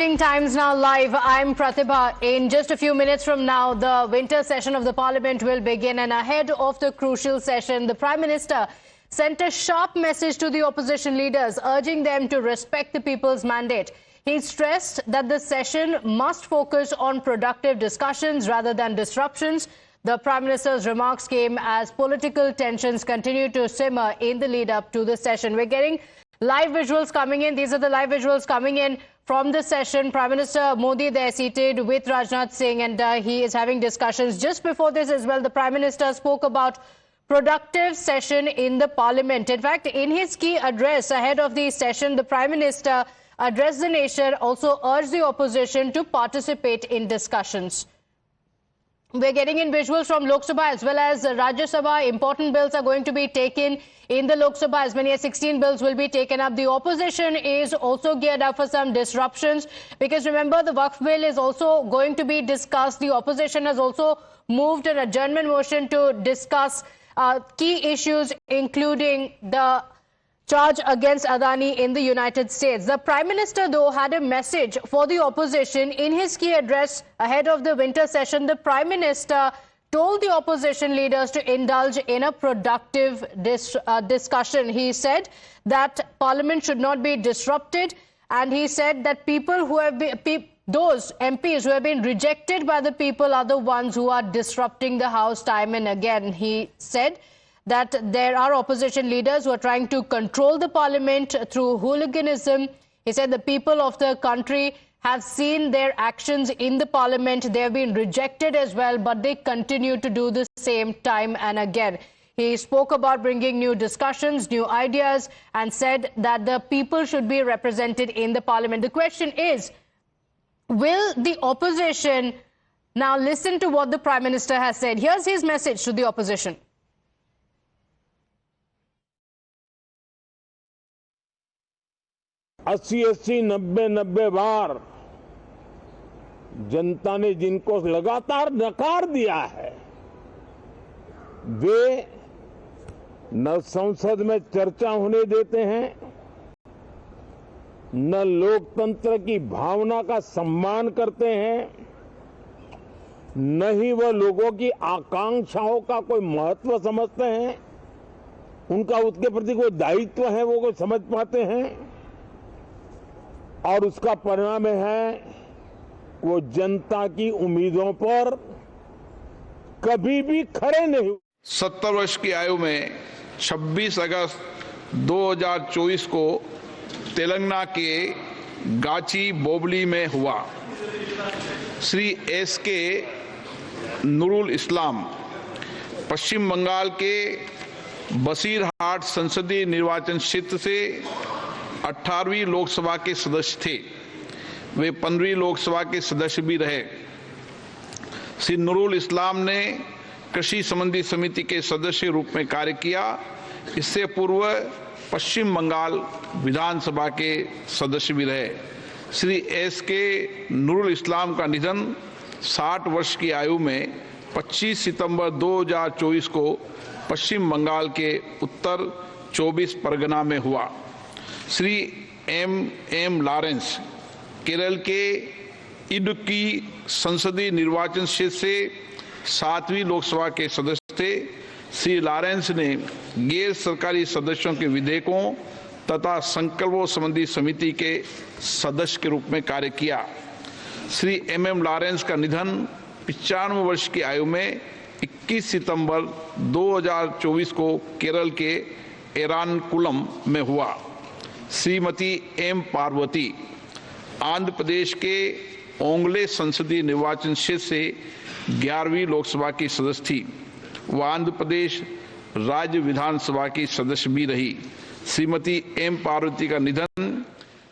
Times Now Live. I'm Pratibha. In just a few minutes from now, the winter session of the Parliament will begin, and ahead of the crucial session, the Prime Minister sent a sharp message to the opposition leaders, urging them to respect the people's mandate. He stressed that the session must focus on productive discussions rather than disruptions. The Prime Minister's remarks came as political tensions continue to simmer in the lead-up to the session. We're getting live visuals coming in. These are the live visuals coming in from the session. Prime Minister Modi there seated with Rajnath Singh, and he is having discussions. Just before this as well, the Prime Minister spoke about productive session in the Parliament. In fact, in his key address ahead of the session, the Prime Minister addressed the nation, also urged the opposition to participate in discussions. We're getting in visuals from Lok Sabha as well as Rajya Sabha. Important bills are going to be taken in the Lok Sabha. As many as 16 bills will be taken up. The opposition is also geared up for some disruptions because remember, the Waqf bill is also going to be discussed. The opposition has also moved an adjournment motion to discuss key issues, including the charge against Adani in the United States. The Prime Minister, though, had a message for the opposition. In his key address ahead of the winter session, the Prime Minister told the opposition leaders to indulge in a productive discussion. He said that Parliament should not be disrupted, and he said that people who have been, those MPs who have been rejected by the people are the ones who are disrupting the House time and again. He said that there are opposition leaders who are trying to control the Parliament through hooliganism. He said the people of the country have seen their actions in the Parliament. They have been rejected as well, but they continue to do the same time and again. He spoke about bringing new discussions, new ideas, and said that the people should be represented in the Parliament. The question is, will the opposition now listen to what the Prime Minister has said? Here's his message to the opposition. 80-80, 90-90 बार जनता ने जिनको लगातार नकार दिया है, वे न संसद में चर्चा होने देते हैं, न लोकतंत्र की भावना का सम्मान करते हैं, न ही वह लोगों की आकांक्षाओं का कोई महत्व समझते हैं, उनका उसके प्रति कोई दायित्व है वो कोई समझ पाते हैं, और उसका परिणाम है वो जनता की उम्मीदों पर कभी भी खरे नहीं। 70 वर्ष की आयु में 26 अगस्त 2024 को तेलंगाना के गाची बोबली में हुआ। श्री एस.के. नूरुल इस्लाम पश्चिम बंगाल के बसीरहाट संसदीय निर्वाचन क्षेत्र से 18वीं लोकसभा के सदस्य थे। वे 15वीं लोकसभा के सदस्य भी रहे। श्री नूरुल इस्लाम ने कृषि संबंधी समिति के सदस्य रूप में कार्य किया। इससे पूर्व पश्चिम बंगाल विधानसभा के सदस्य भी रहे। श्री एस.के. नूरुल इस्लाम का निधन 60 वर्ष की आयु में 25 सितंबर 2024 को पश्चिम बंगाल के उत्तर 24 परगना में हुआ। श्री एम लॉरेंस केरल के इडुक्की संसदीय निर्वाचन क्षेत्र से 7वीं लोकसभा के सदस्य थे। श्री लॉरेंस ने गैर सरकारी सदस्यों के विधेयकों तथा संकल्पों संबंधी समिति के सदस्य के रूप में कार्य किया। श्री एम लॉरेंस का निधन 95 वर्ष की आयु में 21 सितंबर 2024 को केरल के एरानकुलम में हुआ। श्रीमती एम पार्वती आंध्र प्रदेश के ओंगले संसदीय निर्वाचन क्षेत्र से 11वीं लोकसभा की सदस्य थी। वह आंध्र प्रदेश राज्य विधानसभा की सदस्य भी रही। श्रीमती एम पार्वती का निधन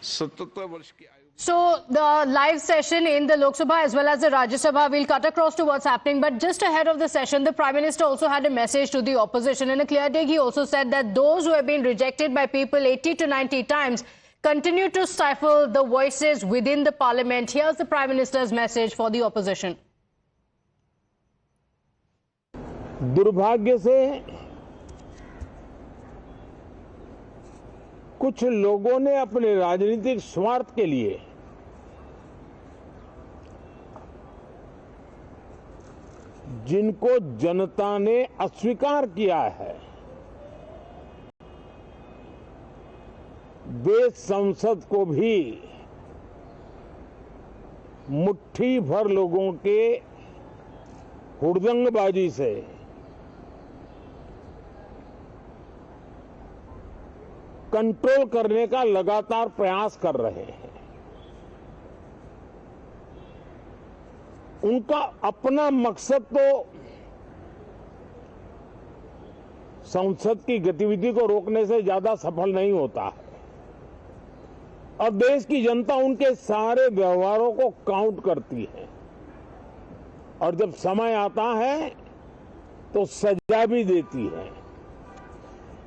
77 वर्ष की आयु। So the live session in the Lok Sabha as well as the Rajya Sabha, will cut across to what's happening. But just ahead of the session, the Prime Minister also had a message to the opposition. In a clear take, he also said that those who have been rejected by people 80 to 90 times continue to stifle the voices within the Parliament. Here's the Prime Minister's message for the opposition. दुर्भाग्य से कुछ लोगों ने अपने राजनीतिक स्वार्थ के लिए जिनको जनता ने अस्वीकार किया है, वे संसद को भी मुट्ठी भर लोगों के हुड़दंगबाजी से कंट्रोल करने का लगातार प्रयास कर रहे हैं। उनका अपना मकसद तो संसद की गतिविधि को रोकने से ज्यादा सफल नहीं होता है और देश की जनता उनके सारे व्यवहारों को काउंट करती है और जब समय आता है तो सजा भी देती है।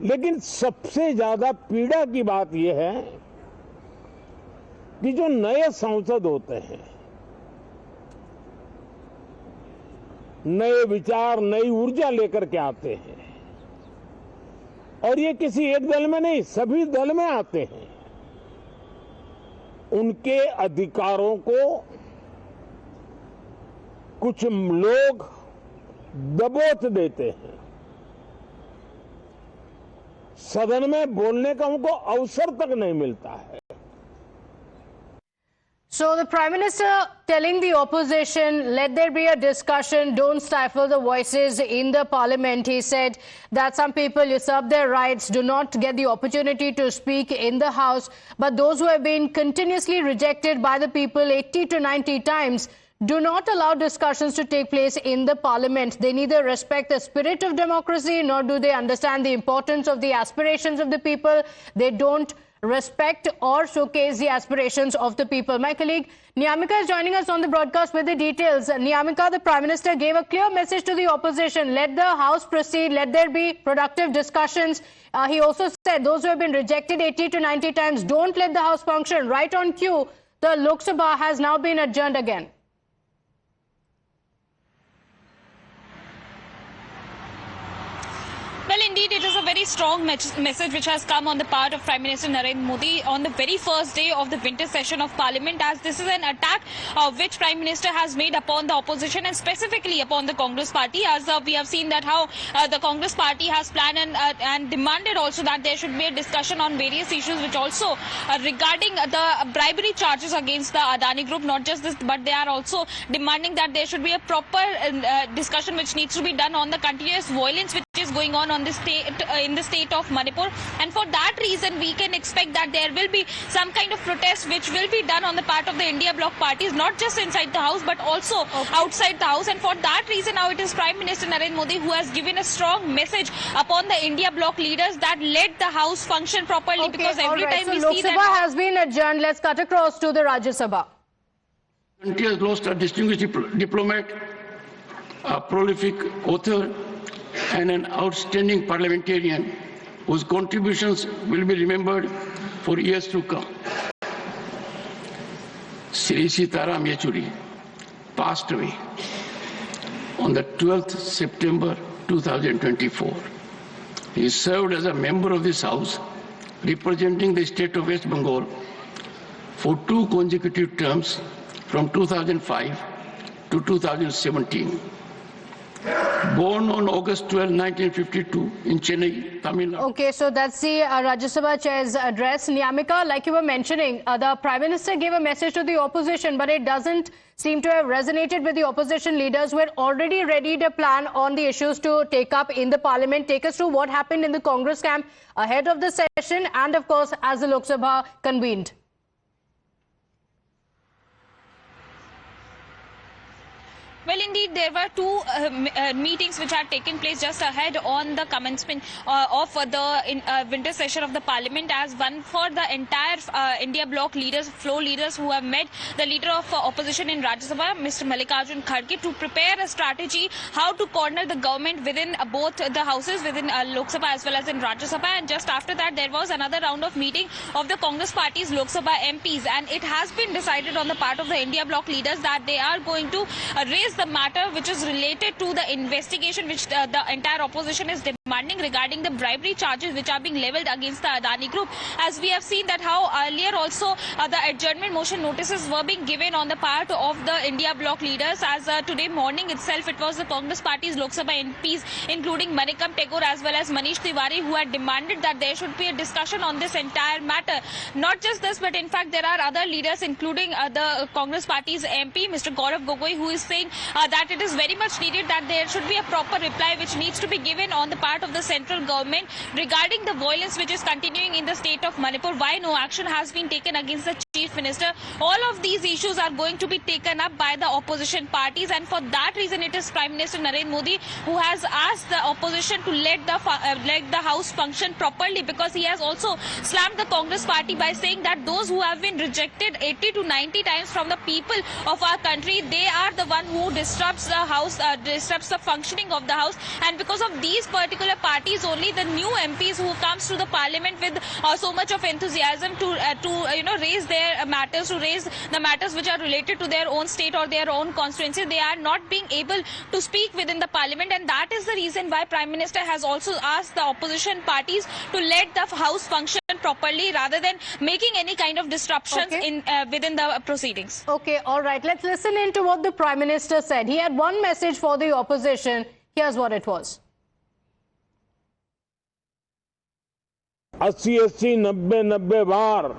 लेकिन सबसे ज्यादा पीड़ा की बात यह है कि जो नए सांसद होते हैं, नए विचार, नई ऊर्जा लेकर के आते हैं और ये किसी एक दल में नहीं, सभी दल में आते हैं। उनके अधिकारों को कुछ लोग दबोच देते हैं। सदन में बोलने का उनको अवसर तक नहीं मिलता है। So the Prime Minister telling the opposition, let there be a discussion, don't stifle the voices in the parliament. He said that some people usurp their rights, do not get the opportunity to speak in the House. But those who have been continuously rejected by the people 80 to 90 times do not allow discussions to take place in the parliament. They neither respect the spirit of democracy nor do they understand the importance of the aspirations of the people. They don't respect or showcase the aspirations of the people. My colleague Niyamika is joining us on the broadcast with the details. Niyamika, the Prime Minister gave a clear message to the opposition. Let the House proceed. Let there be productive discussions. He also said those who have been rejected 80 to 90 times, don't let the House function. Right on cue, the Lok Sabha has now been adjourned again. Well, indeed, it is a very strong message which has come on the part of Prime Minister Narendra Modi on the very first day of the winter session of Parliament, as this is an attack which Prime Minister has made upon the opposition and specifically upon the Congress Party, as we have seen that how the Congress Party has planned and demanded also that there should be a discussion on various issues which also regarding the bribery charges against the Adani Group. Not just this, but they are also demanding that there should be a proper discussion which needs to be done on the continuous violence which is going on the state in the state of Manipur, and for that reason we can expect that there will be some kind of protest which will be done on the part of the India bloc parties, not just inside the house but also outside the house. And for that reason now it is Prime Minister Narendra Modi who has given a strong message upon the India bloc leaders that let the house function properly, because every time we Lok see Sabha that has been adjourned. Let's cut across to the Rajya Sabha. Country has lost a distinguished diplomat, a prolific author, and an outstanding parliamentarian whose contributions will be remembered for years to come. Sri Sitaram Yechuri passed away on the 12th September 2024. He served as a member of this House, representing the state of West Bengal for 2 consecutive terms from 2005 to 2017. Born on August 12, 1952 in Chennai, Tamil Nadu. Okay, so that's the Rajya Sabha Chair's address. Niyamika, like you were mentioning, the Prime Minister gave a message to the opposition, but it doesn't seem to have resonated with the opposition leaders who had already readied a plan on the issues to take up in the Parliament. Take us through what happened in the Congress camp ahead of the session and, of course, as the Lok Sabha convened. Well, indeed, there were 2 meetings which had taken place just ahead on the commencement of the winter session of the Parliament, as one for the entire India bloc leaders, floor leaders who have met the leader of opposition in Rajya Sabha, Mr. Mallikarjun Kharge, to prepare a strategy how to corner the government within both the houses, within Lok Sabha as well as in Rajya Sabha. And just after that, there was another round of meeting of the Congress Party's Lok Sabha MPs, and it has been decided on the part of the India bloc leaders that they are going to raise the matter which is related to the investigation which the entire opposition is demanding demanding regarding the bribery charges which are being leveled against the Adani Group. As we have seen that how earlier also the adjournment motion notices were being given on the part of the India bloc leaders. As today morning itself, it was the Congress Party's Lok Sabha MPs, including Manikam Tagore as well as Manish Tiwari, who had demanded that there should be a discussion on this entire matter. Not just this, but in fact there are other leaders, including the Congress Party's MP, Mr. Gaurav Gogoi, who is saying that it is very much needed that there should be a proper reply which needs to be given on the part of the central government regarding the violence which is continuing in the state of Manipur. Why no action has been taken against the Chief Minister? All of these issues are going to be taken up by the opposition parties, and for that reason it is Prime Minister Narendra Modi who has asked the opposition to let the House function properly, because he has also slammed the Congress Party by saying that those who have been rejected 80 to 90 times from the people of our country, they are the one who disrupts the House, disrupts the functioning of the House, and because of these particular parties only, the new MPs who comes to the Parliament with so much of enthusiasm to raise their matters, to raise the matters which are related to their own state or their own constituency, they are not being able to speak within the Parliament, and that is the reason why Prime Minister has also asked the opposition parties to let the House function properly rather than making any kind of disruptions within the proceedings. Okay, all right. Let's listen into what the Prime Minister said. He had one message for the opposition. Here's what it was. 80, 90 बार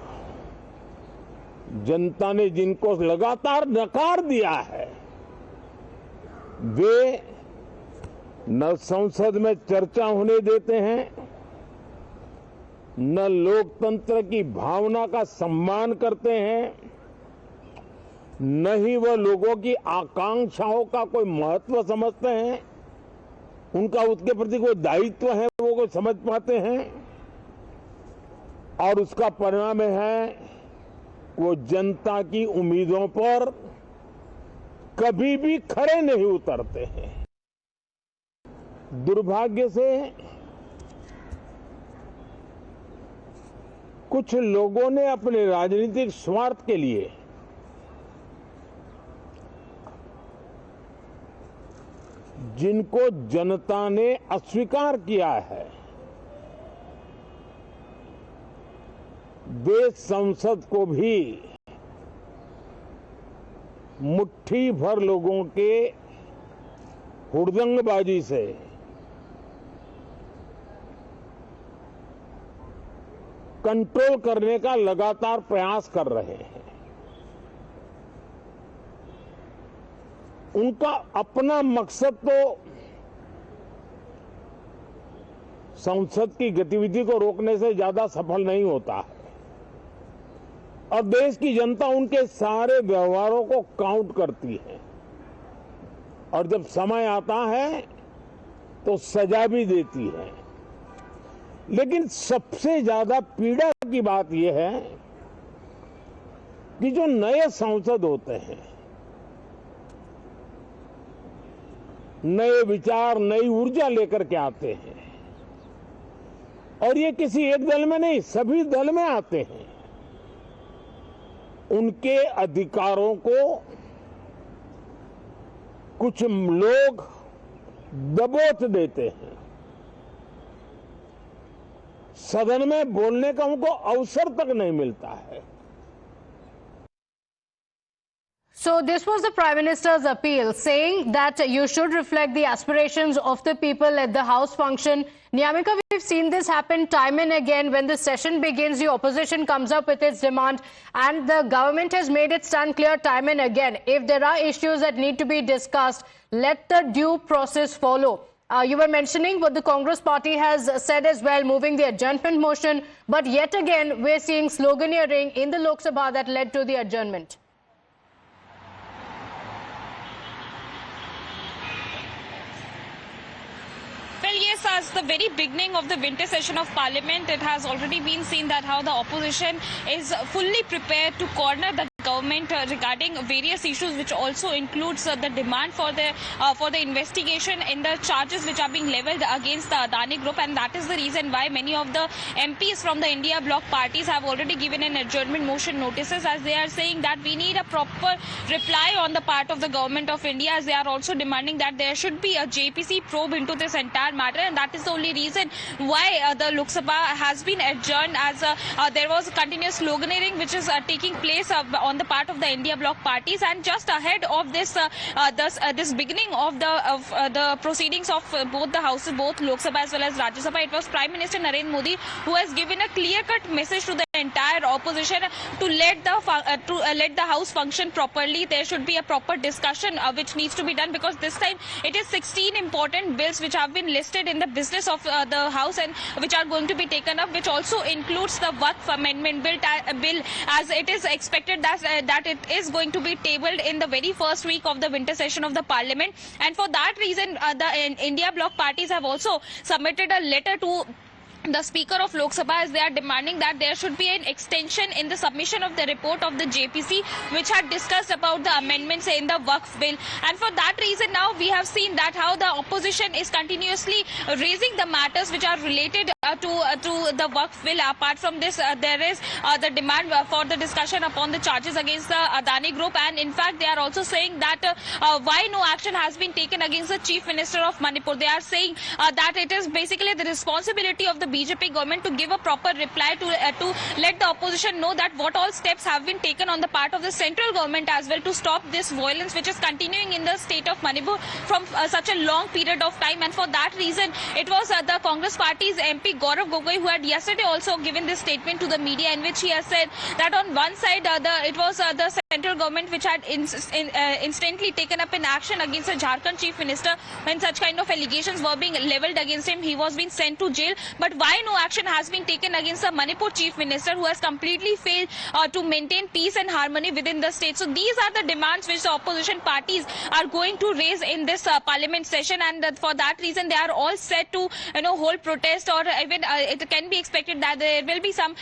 जनता ने जिनको लगातार नकार दिया है, वे न संसद में चर्चा होने देते हैं, न लोकतंत्र की भावना का सम्मान करते हैं, न ही वह लोगों की आकांक्षाओं का कोई महत्व समझते हैं, उनका उसके प्रति कोई दायित्व है वो कोई समझ पाते हैं, और उसका परिणाम है वो जनता की उम्मीदों पर कभी भी खरे नहीं उतरते हैं। दुर्भाग्य से कुछ लोगों ने अपने राजनीतिक स्वार्थ के लिए जिनको जनता ने अस्वीकार किया है, वे संसद को भी मुट्ठी भर लोगों के हुड़दंगबाजी से कंट्रोल करने का लगातार प्रयास कर रहे हैं। उनका अपना मकसद तो संसद की गतिविधि को रोकने से ज्यादा सफल नहीं होता है, और देश की जनता उनके सारे व्यवहारों को काउंट करती है, और जब समय आता है तो सजा भी देती है। लेकिन सबसे ज्यादा पीड़ा की बात यह है कि जो नए सांसद होते हैं, नए विचार, नई ऊर्जा लेकर के आते हैं, और ये किसी एक दल में नहीं, सभी दल में आते हैं, उनके अधिकारों को कुछ लोग दबोच देते हैं। सदन में बोलने का उनको अवसर तक नहीं मिलता है। So this was the Prime Minister's appeal, saying that you should reflect the aspirations of the people at the House function. Niyamika, we've seen this happen time and again. When the session begins, the opposition comes up with its demand, and the government has made it stand clear time and again. If there are issues that need to be discussed, let the due process follow. You were mentioning what the Congress party has said as well, moving the adjournment motion. But yet again, we're seeing sloganeering in the Lok Sabha that led to the adjournment. Well, yes, as the very beginning of the winter session of Parliament, it has already been seen that how the opposition is fully prepared to corner the government regarding various issues, which also includes the demand for the investigation in the charges which are being leveled against the Adani Group, and that is the reason why many of the MPs from the India bloc parties have already given an adjournment motion notices, as they are saying that we need a proper reply on the part of the government of India, as they are also demanding that there should be a JPC probe into this entire matter, and that is the only reason why the Lok Sabha has been adjourned, as there was continuous sloganeering which is taking place on the part of the India bloc parties. And just ahead of this this beginning of the proceedings of both the houses, both Lok Sabha as well as Rajya Sabha, it was Prime Minister Narendra Modi who has given a clear-cut message to the entire opposition to let the house function properly. There should be a proper discussion which needs to be done, because this time it is 16 important bills which have been listed in the business of the house and which are going to be taken up, which also includes the Waqf Amendment bill, as it is expected that it is going to be tabled in the very first week of the winter session of the parliament. And for that reason, the India bloc parties have also submitted a letter to the Speaker of Lok Sabha, as they are demanding that there should be an extension in the submission of the report of the JPC, which had discussed about the amendments in the Waqf bill. And for that reason, now we have seen that how the opposition is continuously raising the matters which are related to the Waqf bill. Apart from this, there is the demand for the discussion upon the charges against the Adani Group, and in fact they are also saying that why no action has been taken against the Chief Minister of Manipur. They are saying that it is basically the responsibility of the BJP government to give a proper reply to let the opposition know that what all steps have been taken on the part of the central government as well to stop this violence which is continuing in the state of Manipur from such a long period of time. And for that reason, it was the Congress party's MP Gaurav Gogoi who had yesterday also given this statement to the media, in which he has said that on one side it was the central government which had instantly taken up an action against the Jharkhand Chief Minister when such kind of allegations were being leveled against him. He was being sent to jail. But why no action has been taken against the Manipur Chief Minister, who has completely failed to maintain peace and harmony within the state? So these are the demands which the opposition parties are going to raise in this parliament session, and for that reason they are all set to hold protest, or even it can be expected that there will be some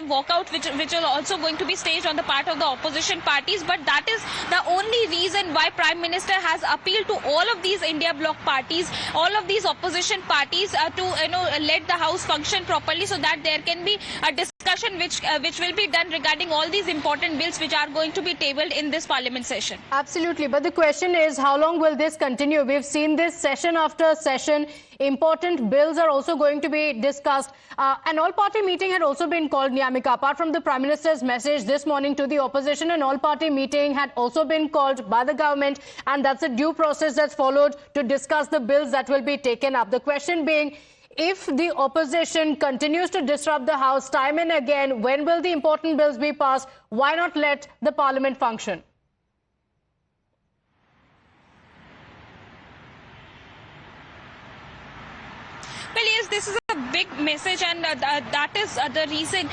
walkout which will also going to be staged on the part of the opposition parties. But that is the only reason why Prime Minister has appealed to all of these India bloc parties, all of these opposition parties to let the house function properly, so that there can be a discussion which will be done regarding all these important bills which are going to be tabled in this parliament session. Absolutely, but the question is, how long will this continue? We've seen this session after session. Important bills are also going to be discussed. An all-party meeting had also been called, Niyamika. Apart from the Prime Minister's message this morning to the opposition, an all-party meeting had also been called by the government, and that's a due process that's followed to discuss the bills that will be taken up. The question being, if the opposition continues to disrupt the House time and again, when will the important bills be passed? Why not let the parliament function? Well, yes, this is a big message, and that is the reason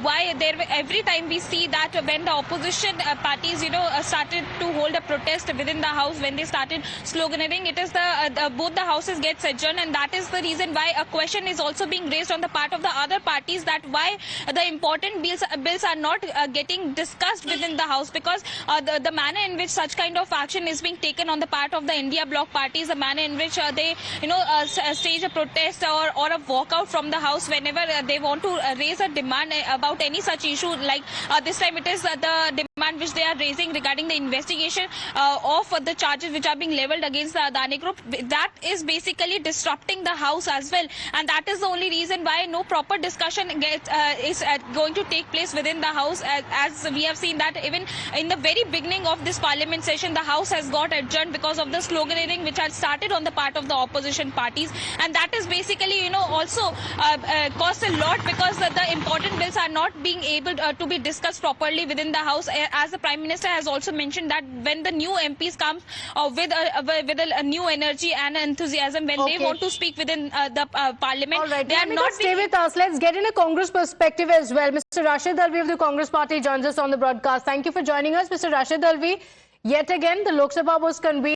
why every time we see that when the opposition parties, started to hold a protest within the house, when they started sloganeering, it is both the houses gets adjourned, and that is the reason why a question is also being raised on the part of the other parties that why the important bills are not getting discussed within the house, because the manner in which such kind of action is being taken on the part of the India bloc parties, the manner in which they stage a protest or a walkout from the house whenever they want to raise a demand about any such issue, like this time it is the demand which they are raising regarding the investigation of the charges which are being leveled against the Adani Group. That is basically disrupting the house as well, and that is the only reason why no proper discussion is going to take place within the house, as we have seen that even in the very beginning of this parliament session, the house has got adjourned because of the sloganeering which had started on the part of the opposition parties, and that is basically also costs a lot, because the important bills are not being able to be discussed properly within the house. As the Prime Minister has also mentioned that when the new MPs come with a new energy and enthusiasm, when they want to speak within the parliament, all right, they are not. Stay with us. Let's get in a Congress perspective as well. Mr. Rashid Alvi of the Congress Party joins us on the broadcast. Thank you for joining us, Mr. Rashid Alvi. Yet again, the Lok Sabha was convened.